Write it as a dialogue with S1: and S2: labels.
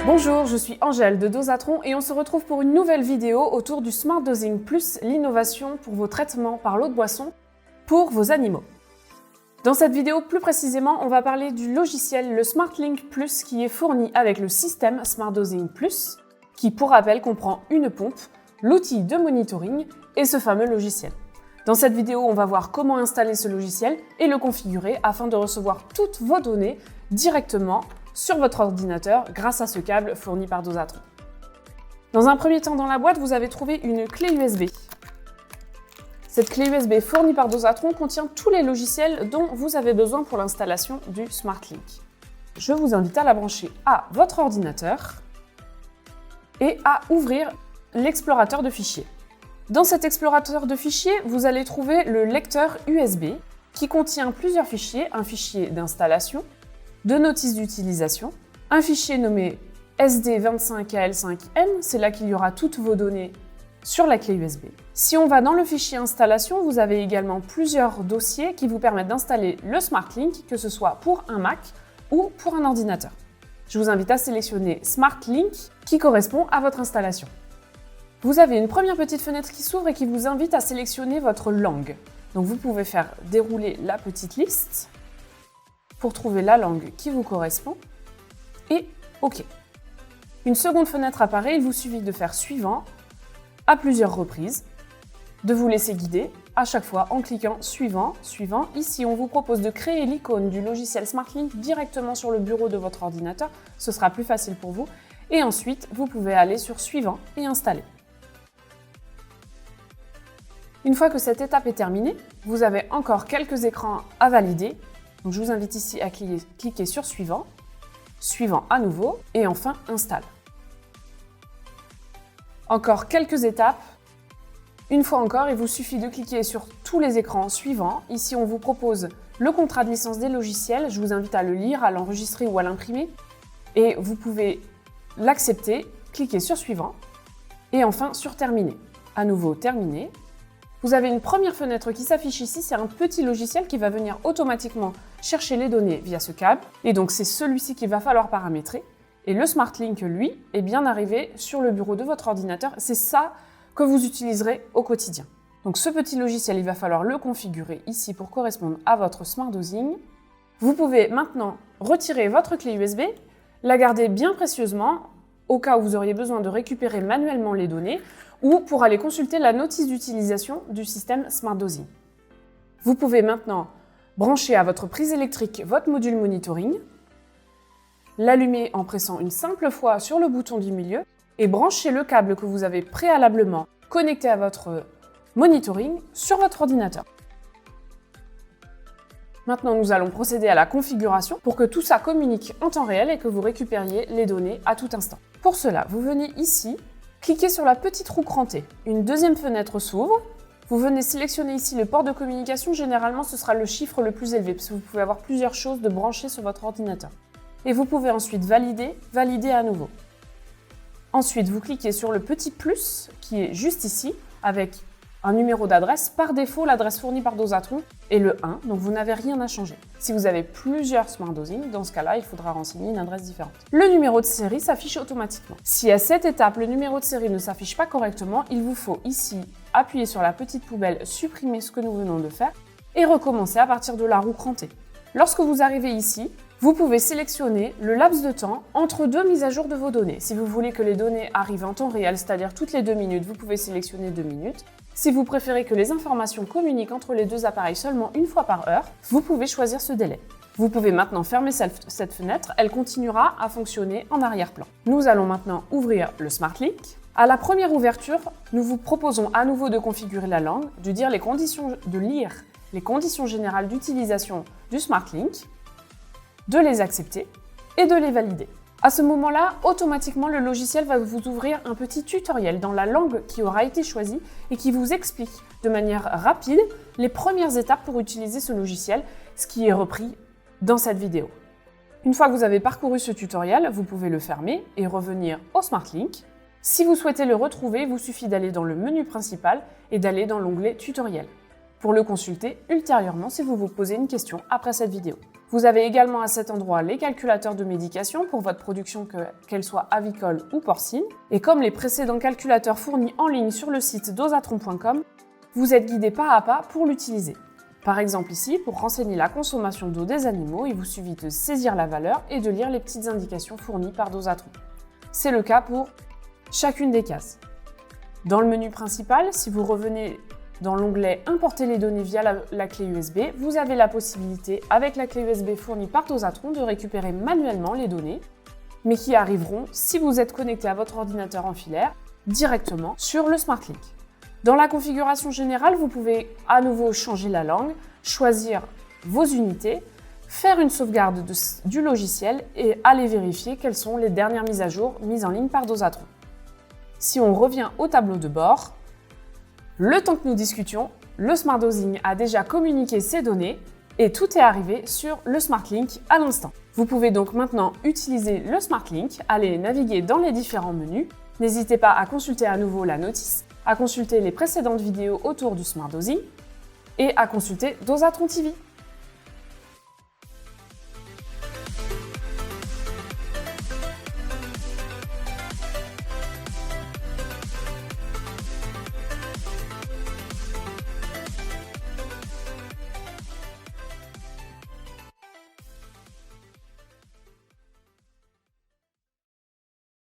S1: Bonjour, je suis Angèle de Dosatron et on se retrouve pour une nouvelle vidéo autour du Smart Dosing Plus, l'innovation pour vos traitements par l'eau de boisson pour vos animaux. Dans cette vidéo, plus précisément, on va parler du logiciel, le SmartLink Plus, qui est fourni avec le système Smart Dosing Plus, qui, pour rappel, comprend une pompe, l'outil de monitoring et ce fameux logiciel. Dans cette vidéo, on va voir comment installer ce logiciel et le configurer afin de recevoir toutes vos données directement sur votre ordinateur grâce à ce câble fourni par Dosatron. Dans un premier temps, dans la boîte, vous avez trouvé une clé USB. Cette clé USB fournie par Dosatron contient tous les logiciels dont vous avez besoin pour l'installation du SmartLink. Je vous invite à la brancher à votre ordinateur et à ouvrir l'explorateur de fichiers. Dans cet explorateur de fichiers, vous allez trouver le lecteur USB qui contient plusieurs fichiers, un fichier d'installation, de notices d'utilisation, un fichier nommé SD25AL5N, c'est là qu'il y aura toutes vos données sur la clé USB. Si on va dans le fichier installation, vous avez également plusieurs dossiers qui vous permettent d'installer le SmartLink, que ce soit pour un Mac ou pour un ordinateur. Je vous invite à sélectionner SmartLink qui correspond à votre installation. Vous avez une première petite fenêtre qui s'ouvre et qui vous invite à sélectionner votre langue. Donc vous pouvez faire dérouler la petite liste pour trouver la langue qui vous correspond et OK. Une seconde fenêtre apparaît, il vous suffit de faire suivant à plusieurs reprises, de vous laisser guider à chaque fois en cliquant suivant, suivant. Ici, on vous propose de créer l'icône du logiciel SmartLink directement sur le bureau de votre ordinateur, ce sera plus facile pour vous. Et ensuite, vous pouvez aller sur suivant et installer. Une fois que cette étape est terminée, vous avez encore quelques écrans à valider. Donc je vous invite ici à cliquer sur suivant, suivant à nouveau et enfin installe. Encore quelques étapes. Une fois encore, il vous suffit de cliquer sur tous les écrans suivants. Ici, on vous propose le contrat de licence des logiciels. Je vous invite à le lire, à l'enregistrer ou à l'imprimer. Et vous pouvez l'accepter, cliquer sur suivant et enfin sur terminer. À nouveau terminer. Vous avez une première fenêtre qui s'affiche ici, c'est un petit logiciel qui va venir automatiquement chercher les données via ce câble. Et donc c'est celui-ci qu'il va falloir paramétrer. Et le SmartLink, lui, est bien arrivé sur le bureau de votre ordinateur. C'est ça que vous utiliserez au quotidien. Donc ce petit logiciel, il va falloir le configurer ici pour correspondre à votre Smart Dosing. Vous pouvez maintenant retirer votre clé USB, la garder bien précieusement au cas où vous auriez besoin de récupérer manuellement les données ou pour aller consulter la notice d'utilisation du système Smart Dosing. Vous pouvez maintenant brancher à votre prise électrique votre module monitoring, l'allumer en pressant une simple fois sur le bouton du milieu et brancher le câble que vous avez préalablement connecté à votre monitoring sur votre ordinateur. Maintenant, nous allons procéder à la configuration pour que tout ça communique en temps réel et que vous récupériez les données à tout instant. Pour cela, vous venez ici, cliquez sur la petite roue crantée. Une deuxième fenêtre s'ouvre. Vous venez sélectionner ici le port de communication. Généralement, ce sera le chiffre le plus élevé parce que vous pouvez avoir plusieurs choses de brancher sur votre ordinateur. Et vous pouvez ensuite valider à nouveau. Ensuite, vous cliquez sur le petit plus qui est juste ici avec un numéro d'adresse. Par défaut, l'adresse fournie par Dosatron est le 1, donc vous n'avez rien à changer. Si vous avez plusieurs Smart Dosing, dans ce cas-là, il faudra renseigner une adresse différente. Le numéro de série s'affiche automatiquement. Si à cette étape, le numéro de série ne s'affiche pas correctement, il vous faut ici appuyer sur la petite poubelle, supprimer ce que nous venons de faire et recommencer à partir de la roue crantée. Lorsque vous arrivez ici, vous pouvez sélectionner le laps de temps entre deux mises à jour de vos données. Si vous voulez que les données arrivent en temps réel, c'est-à-dire toutes les 2 minutes, vous pouvez sélectionner 2 minutes. Si vous préférez que les informations communiquent entre les deux appareils seulement une fois par heure, vous pouvez choisir ce délai. Vous pouvez maintenant fermer cette fenêtre, elle continuera à fonctionner en arrière-plan. Nous allons maintenant ouvrir le SmartLink. À la première ouverture, nous vous proposons à nouveau de configurer la langue, de lire les conditions générales d'utilisation du SmartLink, de les accepter et de les valider. À ce moment-là, automatiquement, le logiciel va vous ouvrir un petit tutoriel dans la langue qui aura été choisie et qui vous explique de manière rapide les premières étapes pour utiliser ce logiciel, ce qui est repris dans cette vidéo. Une fois que vous avez parcouru ce tutoriel, vous pouvez le fermer et revenir au SmartLink. Si vous souhaitez le retrouver, il vous suffit d'aller dans le menu principal et d'aller dans l'onglet Tutoriel pour le consulter ultérieurement si vous vous posez une question après cette vidéo. Vous avez également à cet endroit les calculateurs de médication pour votre production, qu'elle soit avicole ou porcine. Et comme les précédents calculateurs fournis en ligne sur le site dosatron.com, vous êtes guidé pas à pas pour l'utiliser. Par exemple ici, pour renseigner la consommation d'eau des animaux, il vous suffit de saisir la valeur et de lire les petites indications fournies par Dosatron. C'est le cas pour chacune des cases. Dans le menu principal, si vous revenez dans l'onglet « Importer les données via la clé USB », vous avez la possibilité, avec la clé USB fournie par Dosatron, de récupérer manuellement les données, mais qui arriveront, si vous êtes connecté à votre ordinateur en filaire, directement sur le SmartLink. Dans la configuration générale, vous pouvez à nouveau changer la langue, choisir vos unités, faire une sauvegarde du logiciel et aller vérifier quelles sont les dernières mises à jour mises en ligne par Dosatron. Si on revient au tableau de bord, le temps que nous discutions, le Smart Dosing a déjà communiqué ses données et tout est arrivé sur le SmartLink à l'instant. Vous pouvez donc maintenant utiliser le SmartLink, aller naviguer dans les différents menus. N'hésitez pas à consulter à nouveau la notice, à consulter les précédentes vidéos autour du Smart Dosing et à consulter Dosatron TV.